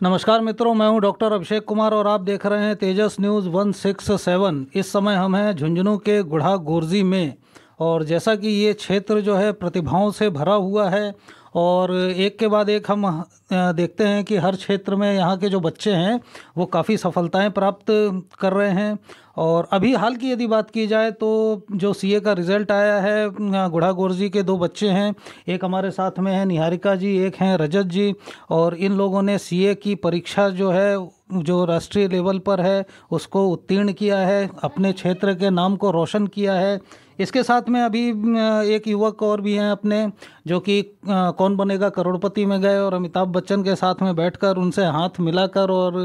नमस्कार मित्रों, मैं हूं डॉक्टर अभिषेक कुमार और आप देख रहे हैं तेजस न्यूज़ 167। इस समय हम हैं झुंझुनू के गुढ़ा गोरजी में। और जैसा कि ये क्षेत्र जो है प्रतिभाओं से भरा हुआ है और एक के बाद एक हम देखते हैं कि हर क्षेत्र में यहाँ के जो बच्चे हैं वो काफ़ी सफलताएं प्राप्त कर रहे हैं। और अभी हाल की यदि बात की जाए तो जो सीए का रिज़ल्ट आया है, गुढ़ा गोरजी के दो बच्चे हैं, एक हमारे साथ में है निहारिका जी, एक हैं रजत जी। और इन लोगों ने सीए की परीक्षा जो है, जो राष्ट्रीय लेवल पर है, उसको उत्तीर्ण किया है, अपने क्षेत्र के नाम को रोशन किया है। इसके साथ में अभी एक युवक और भी हैं अपने, जो कि कौन बनेगा करोड़पति में गए और अमिताभ बच्चन के साथ में बैठकर उनसे हाथ मिलाकर और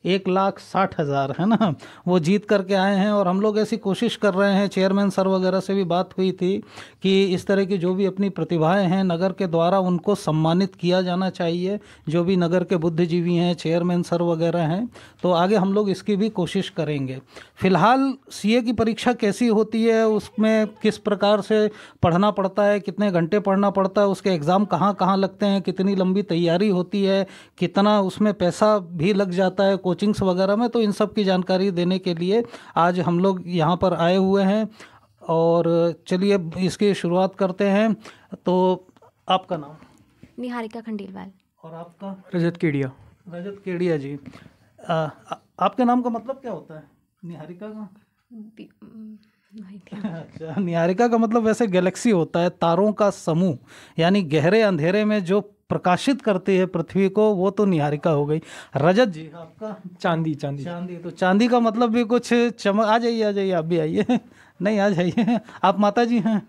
1,60,000 है ना, वो जीत करके आए हैं। और हम लोग ऐसी कोशिश कर रहे हैं, चेयरमैन सर वगैरह से भी बात हुई थी कि इस तरह की जो भी अपनी प्रतिभाएं हैं नगर के द्वारा उनको सम्मानित किया जाना चाहिए। जो भी नगर के बुद्धिजीवी हैं, चेयरमैन सर वगैरह हैं, तो आगे हम लोग इसकी भी कोशिश करेंगे। फिलहाल सीए की परीक्षा कैसी होती है, उसमें किस प्रकार से पढ़ना पड़ता है, कितने घंटे पढ़ना पड़ता है, उसके एग्ज़ाम कहाँ कहाँ लगते हैं, कितनी लंबी तैयारी होती है, कितना उसमें पैसा भी लग जाता है कोचिंग्स वगैरह में, तो इन सब की जानकारी देने के लिए आज हम लोग यहाँ पर आए हुए हैं। और चलिए इसकी शुरुआत करते हैं। तो आपका नाम? निहारिका खंडेलवाल। और आपका? रजत केडिया। रजत केडिया जी। आपके नाम का मतलब क्या होता है? निहारिका का? अच्छा, निहारिका का मतलब वैसे गैलेक्सी होता है, तारों का समूह, यानी गहरे अंधेरे में जो प्रकाशित करती है पृथ्वी को, वो तो निहारिका हो गई। रजत जी आपका? चांदी। चांदी। चांदी। तो चांदी का मतलब भी कुछ चमक। आ जाइए आप भी आइए। नहीं, आ जाइए। आप माता जी हैं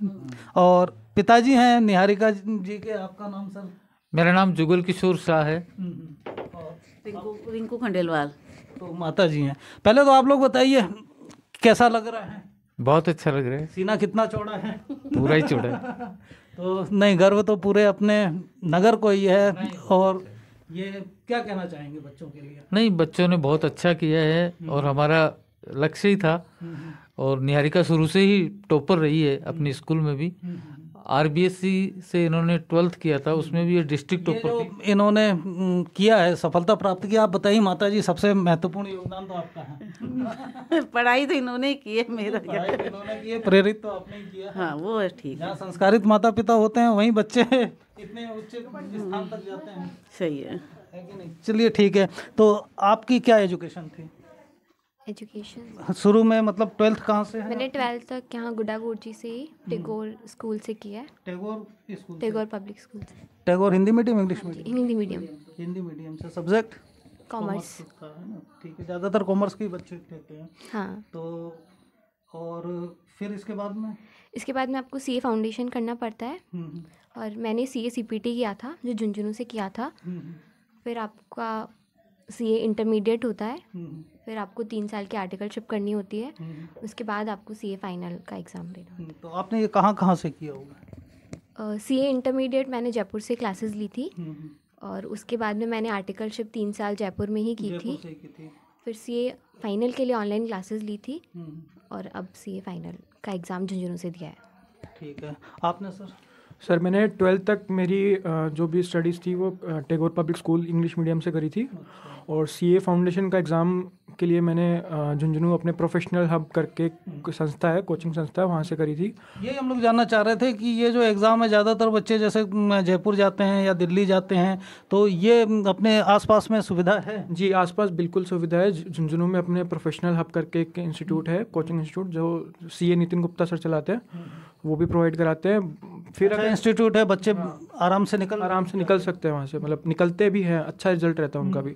और पिताजी हैं निहारिका जी के। आपका नाम सर? मेरा नाम जुगल किशोर शाह है। और रिंकू खंडेलवाल। तो माता जी हैं। पहले तो आप लोग बताइए कैसा लग रहा है? बहुत अच्छा लग रहा है। सीना कितना चौड़ा है? पूरा ही चौड़ा है। तो नहीं, गर्व तो पूरे अपने नगर को ही है। और ये क्या कहना चाहेंगे बच्चों के लिए? नहीं, बच्चों ने बहुत अच्छा किया है और हमारा लक्ष्य ही था। और निहारिका शुरू से ही टॉपर रही है अपने स्कूल में भी। आरबीएससी से इन्होंने 12th किया था, उसमें भी ये डिस्ट्रिक्ट टॉपर थी। इन्होंने किया है, सफलता प्राप्त किया। आप बताइए माता जी, सबसे महत्वपूर्ण योगदान तो आपका है। पढ़ाई तो इन्होंने ही की है, मेरा क्या। पढ़ाई इन्होंने की है, प्रेरित तो आपने ही किया। हाँ, वो है ठीक। जहाँ संस्कारित माता पिता होते हैं वहीं बच्चे इतने उच्च स्थान तक जाते हैं। सही है कि नहीं? चलिए ठीक है। तो आपकी क्या एजुकेशन थी? एजुकेशन शुरू में मतलब 12th कहाँ से है? मैंने 12th तक यहाँ गुड्डा गोरजी से ही टैगोर स्कूल से किया है। Tagore school? Tagore public school से। Tagore Hindi medium, English medium? Hindi medium. Hindi medium से। सब्जेक्ट? कॉमर्स का है ना? ठीक है, ज़्यादातर कॉमर्स के बच्चे लेते हैं। हाँ। तो और फिर इसके बाद में? इसके बाद में आपको सीए फाउंडेशन करना पड़ता है। और मैंने सीए सीपीटी किया था, जो झुंझुनू से किया था। फिर आपका सीए इंटरमीडिएट होता है। फिर आपको 3 साल की आर्टिकलशिप करनी होती है। उसके बाद आपको सीए फाइनल का एग्ज़ाम देना होता है। तो आपने ये कहाँ से किया होगा? सीए इंटरमीडिएट मैंने जयपुर से क्लासेस ली थी। और उसके बाद में मैंने आर्टिकलशिप 3 साल जयपुर में ही की थी। फिर सीए फाइनल के लिए ऑनलाइन क्लासेस ली थी। और अब सीए फाइनल का एग्ज़ाम झुंझुनू से दिया है। ठीक है। आपने सर? सर मैंने 12th तक मेरी जो भी स्टडीज़ थी वो Tagore public school English medium से करी थी। और सीए फाउंडेशन का एग्ज़ाम के लिए मैंने झुंझुनू अपने प्रोफेशनल हब करके संस्था है, कोचिंग संस्था है, वहाँ से करी थी। ये हम लोग जानना चाह रहे थे कि ये जो एग्ज़ाम है, ज़्यादातर बच्चे जैसे जयपुर जाते हैं या दिल्ली जाते हैं, तो ये अपने आसपास में सुविधा है? जी, आसपास बिल्कुल सुविधा है। झुंझुनू में अपने प्रोफेशनल हब करके एक इंस्टीट्यूट है, कोचिंग इंस्टीट्यूट, जो सीए नितिन गुप्ता सर चलाते हैं, वो भी प्रोवाइड कराते हैं। फिर अच्छा इंस्टीट्यूट है, बच्चे आराम से निकल सकते हैं वहाँ से, मतलब निकलते भी हैं, अच्छा रिजल्ट रहता है उनका भी।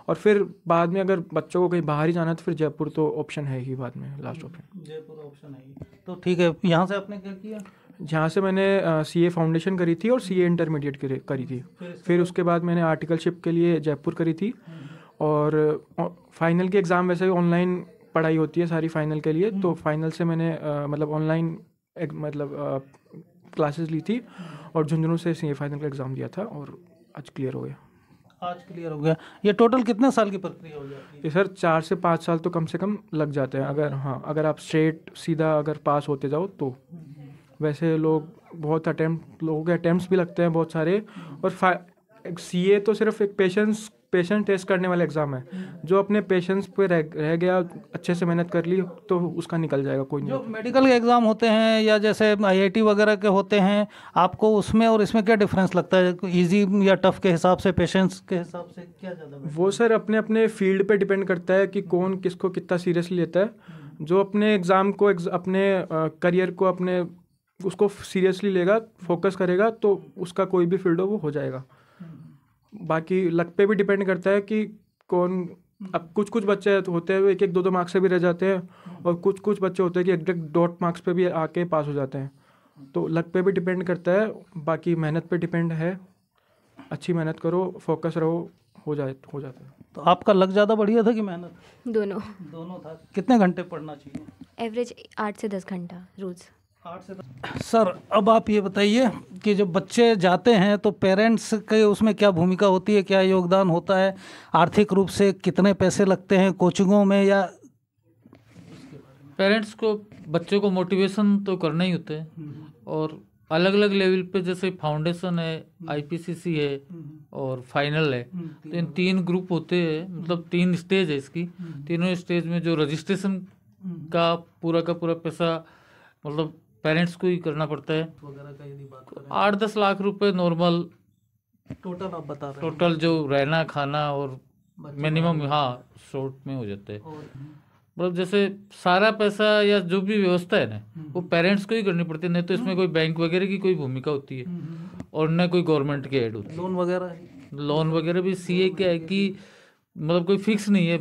और फिर बाद में अगर बच्चों को कहीं बाहर ही जाना है तो फिर जयपुर तो ऑप्शन है ही, बाद में लास्ट ऑप्शन जयपुर ऑप्शन है। तो ठीक है, यहाँ से आपने क्या किया? जहाँ से मैंने सीए फाउंडेशन करी थी और सीए इंटरमीडिएट करी थी। फिर उसके बाद मैंने आर्टिकलशिप के लिए जयपुर करी थी। और फाइनल के एग्ज़ाम वैसे ऑनलाइन पढ़ाई होती है सारी फाइनल के लिए, तो फाइनल से मैंने मतलब ऑनलाइन क्लासेस ली थी और झुंझुनू से सीए फाइनल का एग्ज़ाम दिया था और आज क्लियर हो गया। आज क्लियर हो गया। ये टोटल कितने साल की प्रक्रिया हो जाती है? ये सर 4 से 5 साल तो कम से कम लग जाते हैं, अगर आप स्ट्रेट सीधा अगर पास होते जाओ तो। वैसे लोगों के अटेम्प्ट्स भी लगते हैं बहुत सारे। और सीए तो सिर्फ एक पेशेंस पेशेंस टेस्ट करने वाला एग्ज़ाम है। जो अपने पेशेंस पे रह गया, अच्छे से मेहनत कर ली, तो उसका निकल जाएगा, कोई नहीं। जो मेडिकल के एग्ज़ाम होते हैं या जैसे आईआईटी वगैरह के होते हैं, आपको उसमें और इसमें क्या डिफरेंस लगता है? इजी या टफ के हिसाब से, पेशेंस के हिसाब से क्या ज़्यादा? वो सर अपने अपने फील्ड पे डिपेंड करता है कि कौन किसको कितना सीरियसली लेता है। जो अपने एग्ज़ाम को अपने करियर को अपने उसको सीरियसली लेगा, फोकस करेगा, तो उसका कोई भी फील्ड हो वो हो जाएगा। बाकी लक पे भी डिपेंड करता है कि कौन, अब कुछ कुछ बच्चे होते हैं वो 1-1, 2-2 मार्क्स से भी रह जाते हैं, और कुछ कुछ बच्चे होते हैं कि एग्जैक्ट डॉट मार्क्स पे भी आके पास हो जाते हैं। तो लक पे भी डिपेंड करता है, बाकी मेहनत पे डिपेंड है। अच्छी मेहनत करो, फोकस रहो, हो जाता है। तो आपका लक ज़्यादा बढ़िया था कि मेहनत? दोनों था। कितने घंटे पढ़ना चाहिए? एवरेज 8 से 10 घंटा रोज़। 8 से 10। सर अब आप ये बताइए कि जब बच्चे जाते हैं तो पेरेंट्स के उसमें क्या भूमिका होती है, क्या योगदान होता है? आर्थिक रूप से कितने पैसे लगते हैं कोचिंगों में? या पेरेंट्स को बच्चों को मोटिवेशन तो करना ही होता है, और अलग अलग लेवल पे जैसे फाउंडेशन है, आईपीसीसी है और फाइनल है, तो इन 3 ग्रुप होते हैं, मतलब 3 स्टेज है इसकी। तीनों स्टेज में जो रजिस्ट्रेशन का पूरा पैसा मतलब पेरेंट्स को ही करना पड़ता है। 8-10 लाख रुपए नॉर्मल टोटल आप बता रहे हैं? टोटल जो रहना खाना और मिनिमम, हाँ, शॉर्ट में हो जाता है। मतलब जैसे सारा पैसा या जो भी व्यवस्था है ना, वो पेरेंट्स को ही करनी पड़ती है, नहीं तो इसमें कोई बैंक वगैरह की कोई भूमिका होती है और न कोई गवर्नमेंट की ऐड होती है। लोन वगैरह भी सीए क्या है कि मतलब कोई फिक्स नहीं है,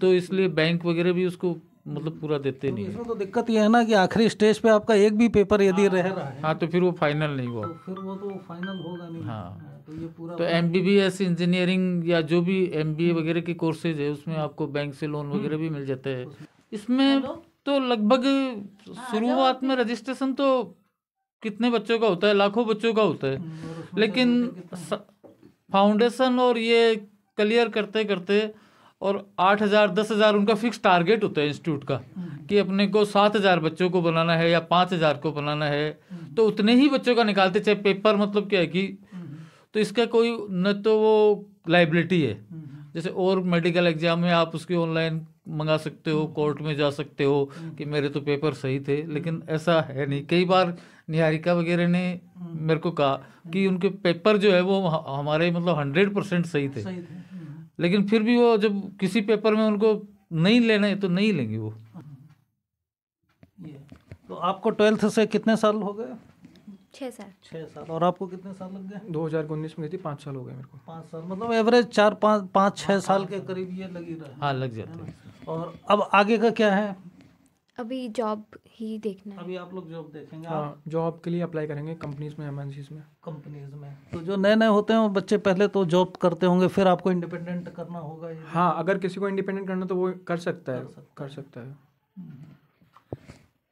तो इसलिए बैंक वगैरह भी उसको मतलब पूरा देते नहीं है। इसमें तो दिक्कत ये है ना कि आखिरी स्टेज पे आपका एक भी पेपर यदि रह रहा है, हाँ, तो फिर वो फाइनल नहीं हुआ, तो फिर वो तो फाइनल होगा नहीं। हाँ। तो ये पूरा तो एमबीबीएस इंजीनियरिंग या जो भी एमबीए वगैरह के कोर्सेज है उसमें आपको बैंक से लोन वगैरह भी मिल जाता है। इसमें तो लगभग शुरुआत में रजिस्ट्रेशन तो कितने बच्चों का होता है, लाखों बच्चों का होता है, लेकिन फाउंडेशन और ये क्लियर करते करते और 8,000 10,000 उनका फिक्स टारगेट होता है इंस्टीट्यूट का कि अपने को 7,000 बच्चों को बनाना है या 5,000 को बनाना है, तो उतने ही बच्चों का निकालते, चाहे पेपर मतलब क्या है कि, तो इसका कोई न तो वो लाइबिलिटी है, जैसे और मेडिकल एग्जाम में आप उसकी ऑनलाइन मंगा सकते हो, कोर्ट में जा सकते हो कि मेरे तो पेपर सही थे, लेकिन ऐसा है नहीं। कई बार निहारिका वगैरह ने मेरे को कहा कि उनके पेपर जो है वो हमारे मतलब 100% सही थे, लेकिन फिर भी वो जब किसी पेपर में उनको नहीं लेना है तो नहीं लेंगे वो। तो आपको 12th से कितने साल हो गए? 6 साल। 6 साल। और आपको कितने साल लग गए? 2019 में गई थी, 5 साल हो गए मेरे को। 5 साल, मतलब एवरेज 4-5-6 साल के करीब ये लगी रहे। हाँ, लग जाते हैं। और अब आगे का क्या है? अभी जॉब ही देखना है। अभी आप लोग जॉब देखेंगे? हाँ, जॉब के लिए अप्लाई करेंगे कंपनीज में, एमएनसीज में। कंपनीज में तो जो नए नए होते हैं वो बच्चे पहले तो जॉब करते होंगे, फिर आपको इंडिपेंडेंट करना होगा। हाँ, अगर किसी को इंडिपेंडेंट करना तो वो कर सकता है।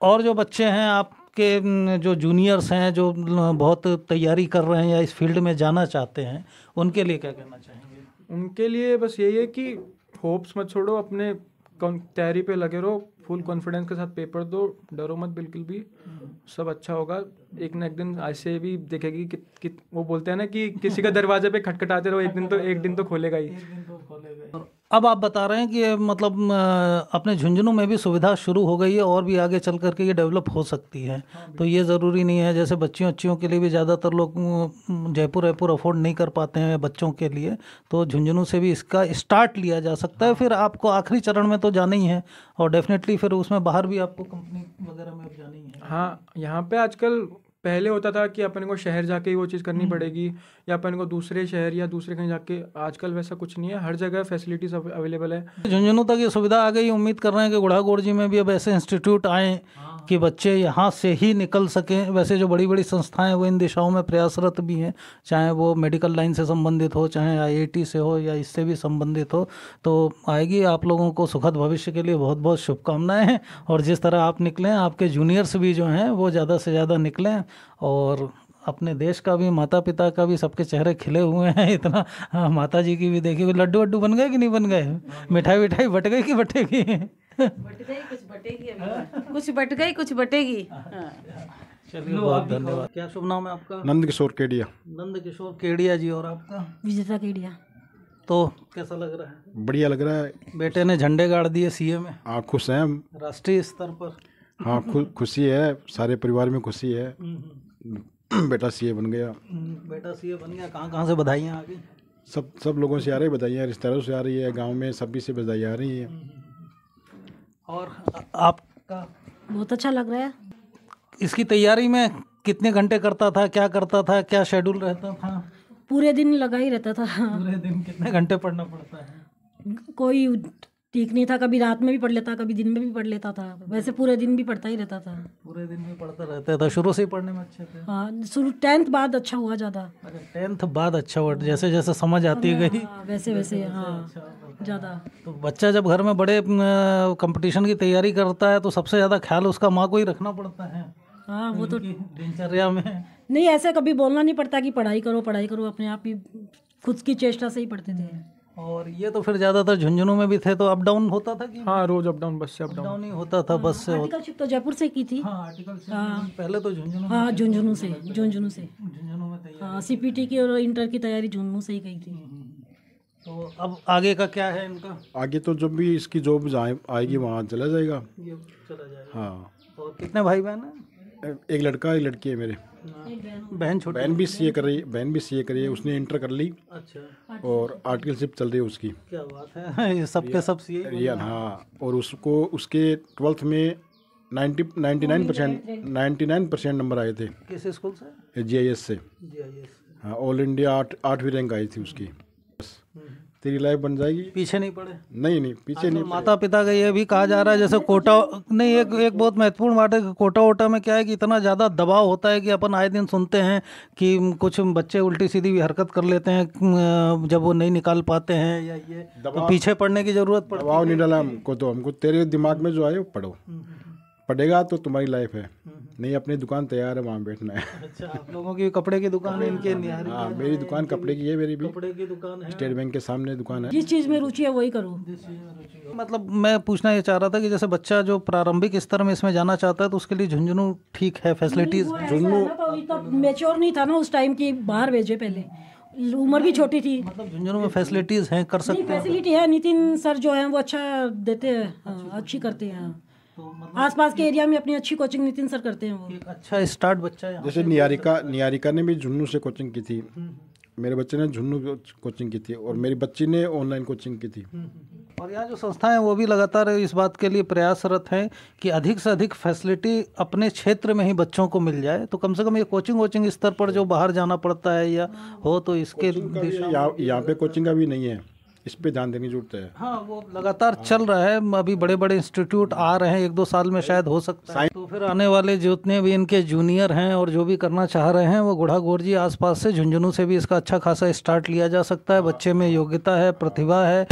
और जो बच्चे हैं आपके, जो जूनियर्स हैं, जो बहुत तैयारी कर रहे हैं या इस फील्ड में जाना चाहते हैं, उनके लिए क्या कहना चाहेंगे? उनके लिए बस यही है कि होप्स मत छोड़ो, अपने तैयारी पे लगे रहो, फुल कॉन्फिडेंस के साथ पेपर दो, डरो मत बिल्कुल भी, सब अच्छा होगा। एक ना एक दिन ऐसे भी देखेगी कि वो बोलते हैं ना कि किसी का दरवाजे पे खटखटाते रहो, एक दिन तो खोलेगा ही। अब आप बता रहे हैं कि मतलब अपने झुंझुनू में भी सुविधा शुरू हो गई है और भी आगे चल करके ये डेवलप हो सकती है। तो ये ज़रूरी नहीं है, जैसे बच्चियों के लिए भी ज़्यादातर लोग जयपुर अफोर्ड नहीं कर पाते हैं बच्चों के लिए, तो झुंझुनू से भी इसका स्टार्ट लिया जा सकता है। फिर आपको आखिरी चरण में तो जाना ही है, और डेफिनेटली फिर उसमें बाहर भी आपको कंपनी वगैरह में जाना ही है। हाँ, यहाँ पे आजकल पहले होता था कि अपन को शहर जाके ही वो चीज़ करनी पड़ेगी, या अपन को दूसरे शहर या दूसरे कहीं जाके, आजकल वैसा कुछ नहीं है, हर जगह फैसिलिटीज अवेलेबल है। झुंझुनू तक ये सुविधा आ गई, उम्मीद कर रहे हैं कि गुढ़ागोड़ जी में भी अब ऐसे इंस्टीट्यूट आएँ कि बच्चे यहाँ से ही निकल सकें। वैसे जो बड़ी बड़ी संस्थाएं वो इन दिशाओं में प्रयासरत भी हैं, चाहे वो मेडिकल लाइन से संबंधित हो, चाहे आईआईटी से हो या इससे भी संबंधित हो, तो आएगी। आप लोगों को सुखद भविष्य के लिए बहुत बहुत शुभकामनाएं हैं, और जिस तरह आप निकलें, आपके जूनियर्स भी जो हैं वो ज़्यादा से ज़्यादा निकलें, और अपने देश का भी, माता पिता का भी, सबके चेहरे खिले हुए हैं इतना। हाँ, माता जी की भी देखिए, लड्डू वड्डू बन गए कि नहीं बन गए? मिठाई विठाई बट गई कि बटेगी? बट गई कुछ बटेगी, कुछ बट गई कुछ बटेगी। चलिए, बहुत धन्यवाद। क्या शुभ नाम है आपका? नंद किशोर केडिया। नंद किशोर केडिया जी। और आपका? विजेता केडिया। तो कैसा लग रहा है? बढ़िया लग रहा है। बेटे ने झंडे गाड़ दिए सीए में। हाँ, खुश हैं हम। राष्ट्रीय स्तर पर। हाँ, खुशी है, सारे परिवार में खुशी है। बेटा सीए बन गया। बेटा सीए बन गया। कहाँ कहाँ से बधाइयाँ आ गई? सब लोगों से आ रही है बधाइयाँ, रिश्तेदारों से आ रही है, गांव में सभी से बधाइयाँ आ रही है। और आपका? बहुत अच्छा लग रहा है। इसकी तैयारी में कितने घंटे करता था, क्या करता था, क्या शेड्यूल रहता था? पूरे दिन लगा ही रहता था। पूरे दिन कितने घंटे पढ़ना पड़ता है? कोई ठीक नहीं था, कभी रात में भी पढ़ लेता, कभी दिन में भी पढ़ लेता था। वैसे पूरे दिन भी पढ़ता ही रहता था। पूरे दिन भी पढ़ता रहता था। शुरू से ही पढ़ने में अच्छे थे? हाँ, शुरू 10th बाद अच्छा हुआ ज़्यादा। अच्छा, 10th बाद अच्छा हुआ, जैसे जैसे समझ आती गई वैसे वैसे हाँ ज़्यादा। तो बच्चा जब घर में बड़े कंपटीशन की तैयारी करता है तो सबसे ज़्यादा ख्याल उसका माँ को ही रखना पड़ता है। हाँ, वो तो दिनचर्या में नहीं, ऐसे कभी बोलना नहीं पड़ता कि पढ़ाई करो पढ़ाई करो, अपने आप ही खुद की चेष्टा से ही पढ़ते थे। और ये तो फिर ज़्यादातर झुंझुनू में भी थे तो अप डाउन होता था कि? हाँ, रोज अप डाउन, बस से अप डाउन। डाउन ही होता था, बस से होता। आर्टिकलशिप तो जयपुर से की थी। हाँ, आर्टिकलशिप पहले तो झुंझुनू। हाँ, झुंझुनू से। झुंझुनू में तैयारी। हाँ, सीपीटी की और इंटर की तैयारी झुंझुनू से ही की थी। तो अब आगे का क्या है इनका? आगे तो जब भी इसकी जॉब आएगी वहाँ चला जाएगा। ये चला जाएगा। हाँ। और कितने भाई बहन हैं? एक लड़का एक लड़की है मेरे। बहन छोटी? बहन भी सीए कर रही है, बहन भी सीए कर रही है, उसने इंटर कर ली। अच्छा, और आर्टिकलशिप चल रही है उसकी। क्या बात है। ये सबके सब सीए? रियान, हाँ। और उसको उसके 12th में 99% नंबर आए थे। किस स्कूल से? GIS से। GIS। हाँ, ऑल इंडिया 8वीं रैंक आई थी उसकी। बस तेरी लाइफ बन जाएगी। पीछे नहीं पड़े? नहीं, पीछे नहीं। माता पिता का ये भी कहा जा रहा है जैसे कोटा नहीं, एक बहुत महत्वपूर्ण बात है कि कोटा वोटा में क्या है कि इतना ज़्यादा दबाव होता है कि अपन आए दिन सुनते हैं कि कुछ बच्चे उल्टी सीधी भी हरकत कर लेते हैं जब वो नहीं निकाल पाते हैं, या ये तो पीछे पड़ने की ज़रूरत पड़ती है। दबाव नहीं डाला हमको, तो हमको तेरे दिमाग में जो आए वो पढ़ो, पढ़ेगा तो तुम्हारी लाइफ है। नहीं, अपनी दुकान तैयार है, वहाँ बैठना है। अच्छा, आप लोगों की कपड़े की दुकान है? इनके निहारी? हाँ, मेरी दुकान कपड़े की है, मेरी भी कपड़े की दुकान है। स्टेट बैंक के सामने दुकान है। जिस चीज़ में रुचि है वही करो। मतलब मैं पूछना ये चाह रहा था कि जैसे बच्चा जो प्रारंभिक स्तर में इसमें जाना चाहता है तो उसके लिए झुंझुनू ठीक है, फैसिलिटीज? झुंझुनू तो मैच्योर नहीं था ना उस टाइम की, बाहर भेजे, पहले उम्र भी छोटी थी। मतलब झुंझुनू में फैसिलिटीज हैं, कर सकते हैं? फैसिलिटी है, नितिन सर जो है वो अच्छा देते हैं। हाँ, अच्छी करते हैं। तो मतलब आसपास के एरिया में अपनी अच्छी कोचिंग नितिन सर करते हैं वो। एक अच्छा स्टार्ट बच्चा है। जैसे निहारिका ने भी झुन्नू से कोचिंग की थी, मेरे बच्चे ने झुन्नू कोचिंग की थी, और मेरी बच्ची ने ऑनलाइन कोचिंग की थी। और यहाँ जो संस्थाएं हैं वो भी लगातार इस बात के लिए प्रयासरत हैं कि अधिक से अधिक फैसिलिटी अपने क्षेत्र में ही बच्चों को मिल जाए। तो कम से कम ये कोचिंग स्तर पर जो बाहर जाना पड़ता है या हो तो इसके यहाँ पे कोचिंग का भी नहीं है, इस पे ध्यान देने की जरूरत है। हाँ, वो लगातार चल रहा है। अभी बड़े बड़े इंस्टीट्यूट आ रहे हैं, 1-2 साल में शायद हो सकता है। तो फिर आने वाले जितने भी इनके जूनियर हैं और जो भी करना चाह रहे हैं वो गुढ़ा गोरजी आसपास से, झुंझुनू से भी इसका अच्छा खासा स्टार्ट लिया जा सकता है। बच्चे में योग्यता है, प्रतिभा है।